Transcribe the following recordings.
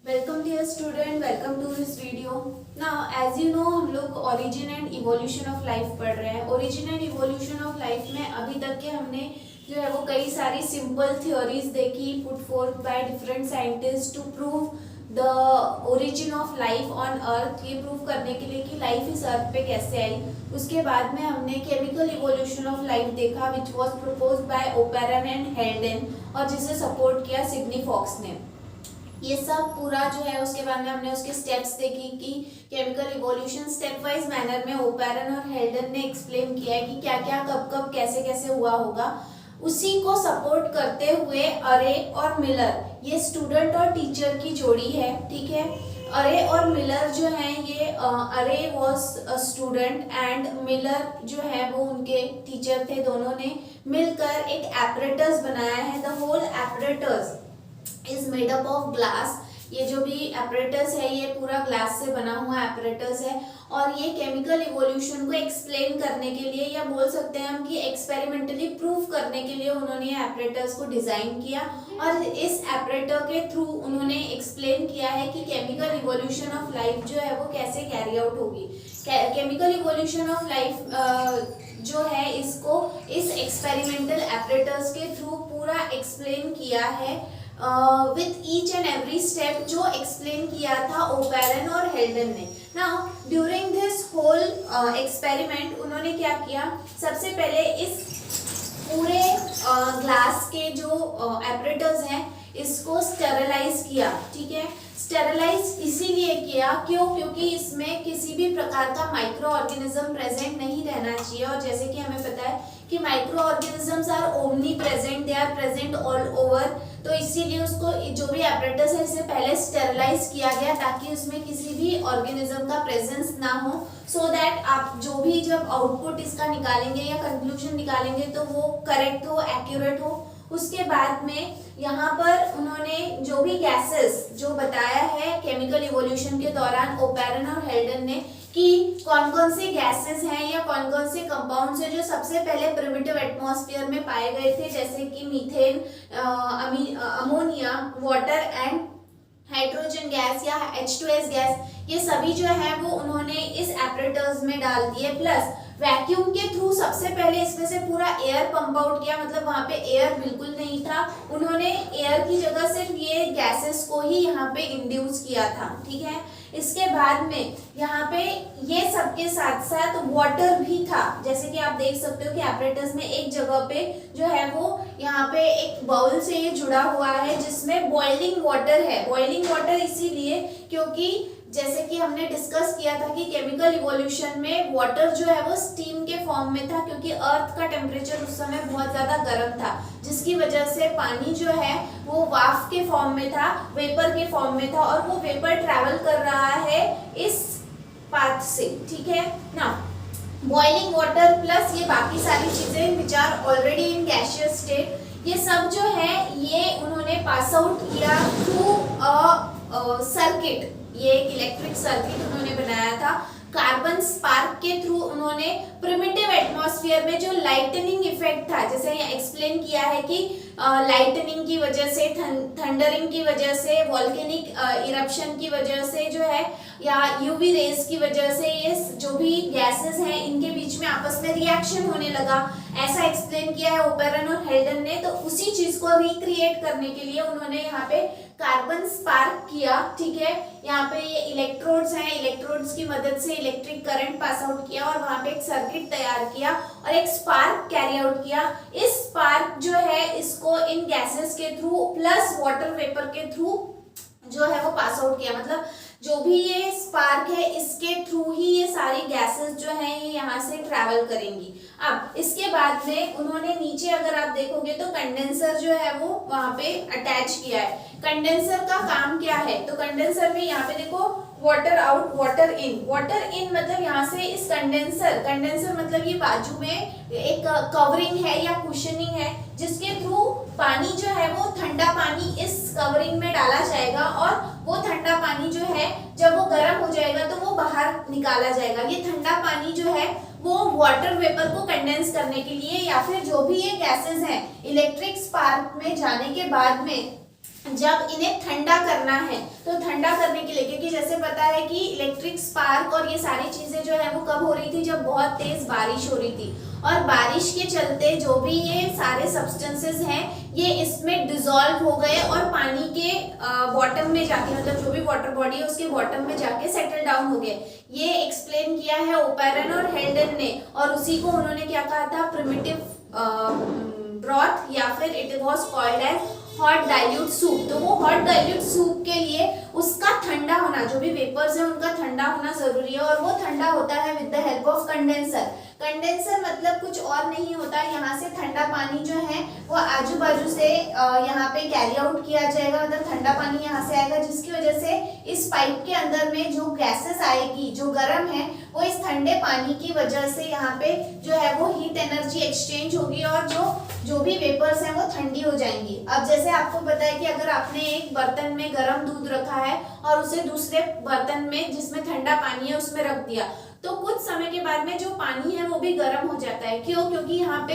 Welcome dear student, welcome to this video. Now as you know हम लोग origin and evolution of life पढ़ रहे हैं। Origin and evolution of life में अभी तक के हमने जो है वो कई सारी सिंपल थ्योरीज देखी, put forth by different scientist to prove the origin of life on earth. ये प्रूव करने के लिए कि लाइफ इस अर्थ पे कैसे आई। उसके बाद में हमने केमिकल इवोल्यूशन ऑफ लाइफ देखा which was proposed by operon and हेल्डेन और जिसे सपोर्ट किया सिडनी फॉक्स ने। ये सब पूरा जो है उसके बाद में हमने उसके स्टेप्स देखी कि chemical evolution step wise manner में ओपेरन और हेल्डन ने एक्सप्लेन किया है कि क्या क्या कब कब कैसे कैसे हुआ होगा। उसी को सपोर्ट करते हुए अरे और मिलर, ये स्टूडेंट और टीचर की जोड़ी है, ठीक है। अरे और मिलर जो है ये अरे was a student and Miller जो है वो उनके टीचर थे। दोनों ने मिलकर एक एपरेटस बनाया है। The whole apparatus is made up of glass. ये जो भी एपरेटस है ये पूरा ग्लास से बना हुआ एपरेटस है और ये केमिकल इवोल्यूशन को एक्सप्लेन करने के लिए या बोल सकते हैं हम कि एक्सपेरिमेंटली प्रूव करने के लिए उन्होंने ये एपरेटस को डिजाइन किया और इस एपरेटर के थ्रू उन्होंने एक्सप्लेन किया है कि केमिकल इवोल्यूशन ऑफ लाइफ जो है वो कैसे कैरी आउट होगी। केमिकल इवोल्यूशन ऑफ लाइफ जो है इसको इस एक्सपेरिमेंटल एपरेटस के थ्रू पूरा एक्सप्लेन किया है with each and every step जो एक्सप्लेन किया था ओपेरन और हेल्डन ने। Now during this whole experiment उन्होंने क्या किया, सबसे पहले इस पूरे ग्लास के जो एपरेटस हैं इसको स्टेरलाइज किया, ठीक है। स्टेरलाइज इसीलिए किया क्योंकि इसमें किसी भी प्रकार का माइक्रो ऑर्गेनिज्म प्रेजेंट नहीं रहना चाहिए और जैसे कि हमें पता है कि microorganisms are omnipresent, they are present all over. तो इसीलिए उसको जो भी एपरेटस है इसे पहले स्टेरलाइज किया गया ताकि उसमें किसी भी ऑर्गेनिज्म का प्रेजेंस ना हो, सो दैट आप जो भी जब आउटपुट इसका निकालेंगे या कंक्लूजन निकालेंगे तो वो करेक्ट हो, एक्यूरेट हो। उसके बाद में यहाँ पर उन्होंने जो भी गैसेस जो बताया है केमिकल इवोल्यूशन के दौरान ओपेरन और हेल्डन ने कि कौन कौन से गैसेस हैं या कौन कौन से कंपाउंड्स हैं जो सबसे पहले प्रिमिटिव एटमॉस्फेयर में पाए गए थे, जैसे कि methane, ammonia, water and hydrogen gas या H2S गैस, ये सभी जो है वो उन्होंने इस एपरेटर्स में डाल दिए। प्लस वैक्यूम के थ्रू सबसे पहले इसमें से पूरा एयर पंप आउट किया, मतलब वहां पे एयर बिल्कुल नहीं था, उन्होंने एयर की जगह सिर्फ ये गैसेस को ही यहाँ पे इंड्यूस किया था, ठीक है। इसके बाद में यहाँ पे ये सबके साथ साथ वाटर भी था, जैसे कि आप देख सकते हो कि एपरेटस में एक जगह पे जो है वो यहाँ पे एक बाउल से ये जुड़ा हुआ है जिसमें बॉइलिंग वाटर है। बॉइलिंग वाटर इसीलिए क्योंकि जैसे कि हमने डिस्कस किया था कि केमिकल इवोल्यूशन में वाटर जो है वो स्टीम के फॉर्म में था क्योंकि अर्थ का टेम्परेचर उस समय बहुत ज्यादा गर्म था, जिसकी वजह से पानी जो है वो वाफ के फॉर्म में था, वेपर के फॉर्म में था और वो वेपर ट्रैवल कर रहा है इस पाथ से, ठीक है ना। बॉइलिंग वाटर प्लस ये बाकी सारी चीजें which are already in gaseous state, ये सब जो है ये उन्होंने पास आउट किया थ्रू अ सर्किट। ये एक इलेक्ट्रिक सर्किट उन्होंने बनाया था। कार्बन स्पार्क के थ्रू उन्होंने प्रिमिटिव एटमॉस्फेयर में जो लाइटनिंग इफेक्ट था, जैसे ये एक्सप्लेन किया है कि लाइटनिंग की वजह से, थंडरिंग की वजह से, वॉल्केनिक इरप्शन की वजह से जो है या यूवी रेज की वजह से ये जो भी गैसेस हैं इनके बीच में आपस में रिएक्शन होने लगा, ऐसा एक्सप्लेन किया है ओपेरन और हेल्डन ने। तो उसी चीज को रिक्रिएट करने के लिए उन्होंने यहाँ पे कार्बन स्पार्क किया, ठीक है। यहाँ पे ये इलेक्ट्रोड्स हैं, इलेक्ट्रोड्स की मदद से इलेक्ट्रिक करंट पास आउट किया और वहां पे एक सर्किट तैयार किया और एक स्पार्क कैरी आउट किया। इस स्पार्क जो है इसको इन गैसेस के थ्रू प्लस वाटर वेपर के थ्रू जो है वो पास आउट किया, मतलब जो भी ये स्पार्क है इसके थ्रू ही ये सारी गैसेस जो है ये यहाँ से ट्रैवल करेंगी। अब इसके बाद में उन्होंने नीचे अगर आप देखोगे तो कंडेंसर जो है वो वहां पे अटैच किया है। कंडेंसर का काम क्या है, तो कंडेंसर में यहाँ पे देखो water out water in, water in मतलब यहाँ से इस कंडेंसर, कंडेंसर मतलब ये बाजू में एक कवरिंग है या कुशनिंग है जिसके थ्रू पानी जो है वो ठंडा पानी इस कवरिंग में डाला जाएगा और वो ठंडा पानी जो है जब वो गर्म हो जाएगा तो वो बाहर निकाला जाएगा। ये ठंडा पानी जो है वो वाटर वेपर को कंडेंस करने के लिए या फिर जो भी ये गैसेस हैं इलेक्ट्रिक स्पार्क में जाने के बाद में जब इन्हें ठंडा करना है, तो ठंडा करने के लिए, क्योंकि जैसे पता है कि इलेक्ट्रिक स्पार्क और ये सारी चीजें जो है वो कब हो रही थी, जब बहुत तेज बारिश हो रही थी, और बारिश के चलते जो भी ये सारे सब्सटेंसेस हैं ये इसमें डिसॉल्व हो गए और पानी के बॉटम में जाके, मतलब जो भी वाटर बॉडी है उसके बॉटम में जाके सेटल डाउन हो गए। ये एक्सप्लेन किया है ओपेरन और हेल्डन ने, और उसी को उन्होंने क्या कहा था, प्रिमिटिव ब्रॉथ, या फिर it was called as hot dilute soup. तो वो हॉट डाइल्यूट सूप के लिए उसका ठंडा होना, जो भी वेपर्स है उनका ठंडा होना जरूरी है, और वो ठंडा होता है with the help of condenser. Condenser मतलब कुछ और नहीं होता, यहाँ से ठंडा पानी जो है वो आजू बाजू से यहाँ पे कैरी आउट किया जाएगा, मतलब ठंडा पानी यहाँ से आएगा, जिसकी वजह से इस पाइप के अंदर में जो गैसेस आएगी, जो गर्म है, वो इस ठंडे पानी की वजह से यहाँ पे जो है वो हीट एनर्जी एक्सचेंज होगी, और जो भी वेपर्स हैं वो ठंडी हो जाएंगी। अब जैसे आपको पता है कि अगर आपने एक बर्तन में गर्म दूध रखा है और उसे दूसरे बर्तन में जिसमें ठंडा पानी है उसमें रख दिया, तो कुछ समय के बाद में जो पानी है वो भी गर्म हो जाता है। क्यों? क्योंकि यहाँ पे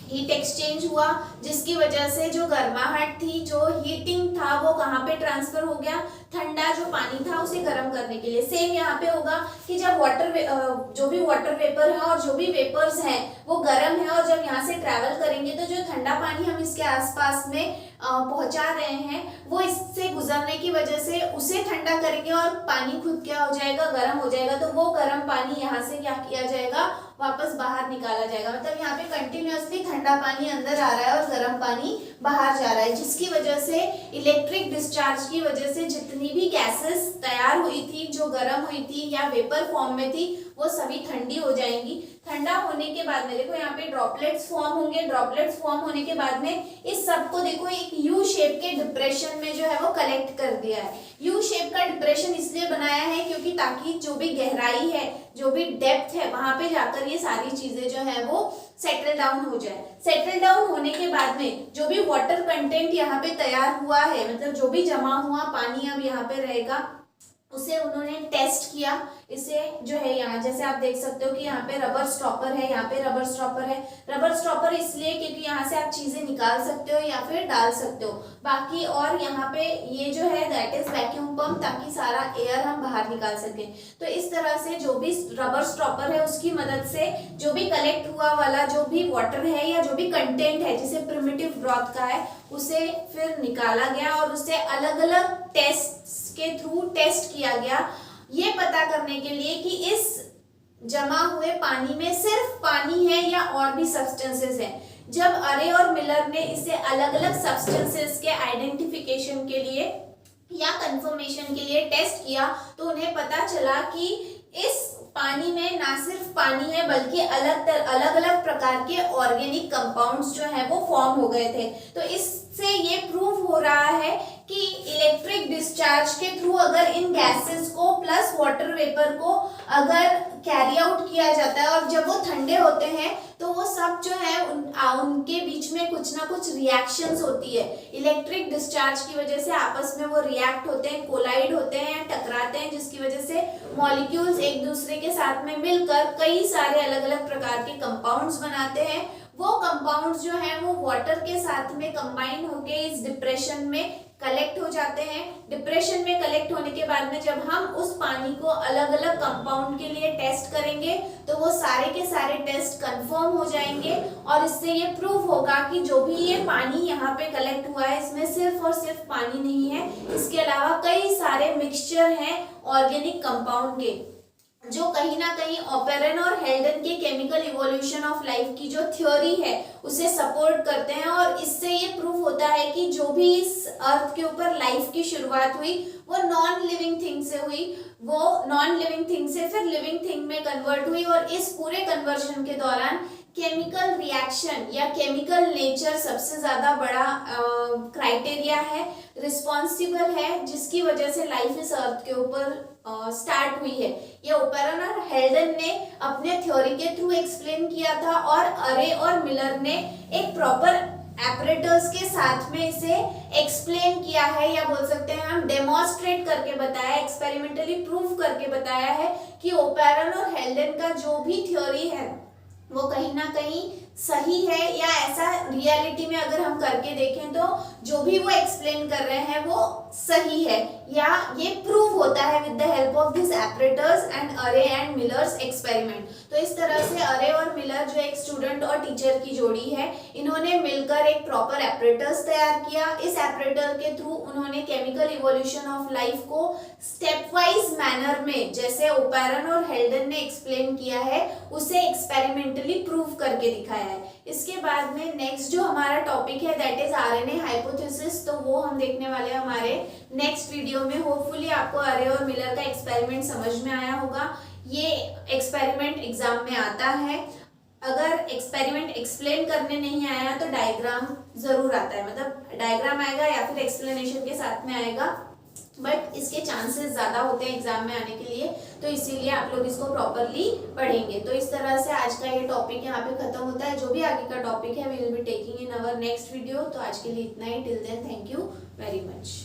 हीट एक्सचेंज हुआ, जिसकी वजह से जो गर्माहट थी, जो हीटिंग था, वो कहाँ पे ट्रांसफर हो गया, ठंडा जो पानी था उसे गर्म करने के लिए। सेम यहाँ पे होगा कि जब जो भी वाटर वेपर है और जो भी वेपर्स हैं वो गर्म है, और जब यहाँ से ट्रैवल करेंगे तो जो ठंडा पानी हम इसके आसपास में पहुंचा रहे हैं, वो इससे गुजरने की वजह से उसे ठंडा करेंगे और पानी खुद क्या हो जाएगा, गर्म हो जाएगा। तो वो गर्म पानी यहाँ से क्या किया जाएगा, वापस बाहर निकाला जाएगा। मतलब यहाँ पे कंटिन्यूअसली ठंडा पानी अंदर आ रहा है और गर्म पानी बाहर जा रहा है, जिसकी वजह से इलेक्ट्रिक डिस्चार्ज की वजह से जितनी भी गैसेस तैयार हुई थी, जो गर्म हुई थी या वेपर फॉर्म में थी, वो सभी ठंडी हो जाएंगी। ठंडा होने के बाद में देखो यहाँ पे ड्रॉपलेट्स फॉर्म होंगे। ड्रॉपलेट्स फॉर्म होने के बाद में इस सब को देखो एक यू शेप के डिप्रेशन में जो है वो कलेक्ट कर दिया है। यू शेप का डिप्रेशन इसलिए बनाया है क्योंकि ताकि जो भी गहराई है, जो भी डेप्थ है, वहां पे जाकर ये सारी चीजें जो है वो सेटल डाउन हो जाए। सेटल डाउन होने के बाद में जो भी वाटर कंटेंट यहाँ पे तैयार हुआ है, मतलब जो भी जमा हुआ पानी अब यहाँ पे रहेगा, उसे उन्होंने टेस्ट किया। इसे जो है यहाँ जैसे आप देख सकते हो कि यहाँ पे रबर स्टॉपर है, यहाँ पे रबर स्टॉपर है। रबर स्टॉपर इसलिए क्योंकि यहाँ से आप चीजें निकाल सकते हो या फिर डाल सकते हो। बाकी और यहाँ पे ये जो है दैट इज वैक्यूम पंप, ताकि सारा एयर हम बाहर निकाल सकें। तो इस तरह से जो भी रबर स्टॉपर है उसकी मदद से जो भी कलेक्ट हुआ वाला जो भी वाटर है या जो भी कंटेंट है, जिसे प्रिमिटिव ब्रॉथ का है, उसे फिर निकाला गया और उसे अलग अलग टेस्ट के थ्रू टेस्ट किया गया, ये पता करने के लिए कि इस जमा हुए पानी में सिर्फ पानी है या और भी सब्सटेंसेस हैं। जब अरे और मिलर ने इसे अलग अलग सब्सटेंसेस के आइडेंटिफिकेशन के लिए या कंफर्मेशन के लिए टेस्ट किया, तो उन्हें पता चला कि इस पानी में ना सिर्फ पानी है बल्कि अलग अलग प्रकार के ऑर्गेनिक कंपाउंड्स जो है वो फॉर्म हो गए थे। तो इससे ये प्रूव हो रहा है कि इलेक्ट्रिक डिस्चार्ज के थ्रू अगर इन गैसेस को प्लस वाटर वेपर को अगर कैरी आउट किया जाता है और जब वो ठंडे होते हैं तो वो सब जो है उनके बीच में कुछ ना कुछ रिएक्शंस होती है। इलेक्ट्रिक डिस्चार्ज की वजह से आपस में वो रिएक्ट होते हैं, कोलाइड होते हैं, टकराते हैं, जिसकी वजह से मॉलिक्यूल्स एक दूसरे के साथ में मिलकर कई सारे अलग अलग प्रकार के कंपाउंड्स बनाते हैं। वो कंपाउंड्स जो हैं वो वाटर के साथ में कंबाइन होके इस डिप्रेशन में कलेक्ट हो जाते हैं। डिप्रेशन में कलेक्ट होने के बाद में जब हम उस पानी को अलग अलग कंपाउंड के लिए टेस्ट करेंगे तो वो सारे के सारे टेस्ट कंफर्म हो जाएंगे और इससे ये प्रूव होगा कि जो भी ये पानी यहाँ पे कलेक्ट हुआ है इसमें सिर्फ और सिर्फ पानी नहीं है, इसके अलावा कई सारे मिक्सचर हैं ऑर्गेनिक कंपाउंड के, जो कहीं ना कहीं ओपेरन और हेल्डन के केमिकल इवोल्यूशन ऑफ लाइफ की जो थ्योरी है उसे सपोर्ट करते हैं। और इससे ये प्रूफ होता है कि जो भी इस अर्थ के ऊपर लाइफ की शुरुआत हुई वो नॉन लिविंग थिंग से हुई, वो नॉन लिविंग थिंग से फिर लिविंग थिंग में कन्वर्ट हुई और इस पूरे कन्वर्जन के दौरान केमिकल रिएक्शन या केमिकल नेचर सबसे ज्यादा बड़ा क्राइटेरिया है, रिस्पॉन्सिबल है, जिसकी वजह से लाइफ इस अर्थ के ऊपर स्टार्ट हुई है। ये ओपेरन और हेल्डन ने अपने थ्योरी के थ्रू एक्सप्लेन किया था और अरे और मिलर ने एक प्रॉपर एपरेटर्स के साथ में इसे एक्सप्लेन किया है, या बोल सकते हैं हम डेमोन्स्ट्रेट करके बताया, एक्सपेरिमेंटली प्रूव करके बताया है कि ओपेरन और हेल्डन का जो भी थ्योरी है वो कहीं ना कहीं सही है या ऐसा रियलिटी में अगर हम करके देखें तो जो भी वो एक्सप्लेन कर रहे हैं वो सही है, या ये प्रूव होता है with the help of this एपरेटर्स and अरे एंड मिलर्स एक्सपेरिमेंट। तो इस तरह से अरे और मिलर जो एक स्टूडेंट और टीचर की जोड़ी है, इन्होंने मिलकर एक प्रॉपर एपरेटर्स तैयार किया। इस एपरेटर के थ्रू उन्होंने केमिकल इवोल्यूशन ऑफ लाइफ को स्टेप वाइज मैनर में, जैसे ओपेरन और हेल्डन ने एक्सप्लेन किया है, उसे एक्सपेरिमेंटली प्रूव करके दिखाया है। इसके बाद में नेक्स्ट जो हमारा टॉपिक है दैट इज आरएनए हाइपोथेसिस, तो वो हम देखने वाले हैं हमारे नेक्स्ट वीडियो में। होपफुली आपको अरे और मिलर का एक्सपेरिमेंट समझ में आया होगा। ये एक्सपेरिमेंट एग्जाम में आता है। अगर एक्सपेरिमेंट एक्सप्लेन करने नहीं आया तो डायग्राम जरूर आता है, मतलब डायग्राम आएगा या फिर एक्सप्लेनेशन के साथ में आएगा, बट इसके चांसेस ज़्यादा होते हैं एग्जाम में आने के लिए, तो इसीलिए आप लोग इसको प्रॉपरली पढ़ेंगे। तो इस तरह से आज का ये टॉपिक यहाँ पे खत्म होता है। जो भी आगे का टॉपिक है we will be taking in our next video. तो आज के लिए इतना ही। Till then thank you very much.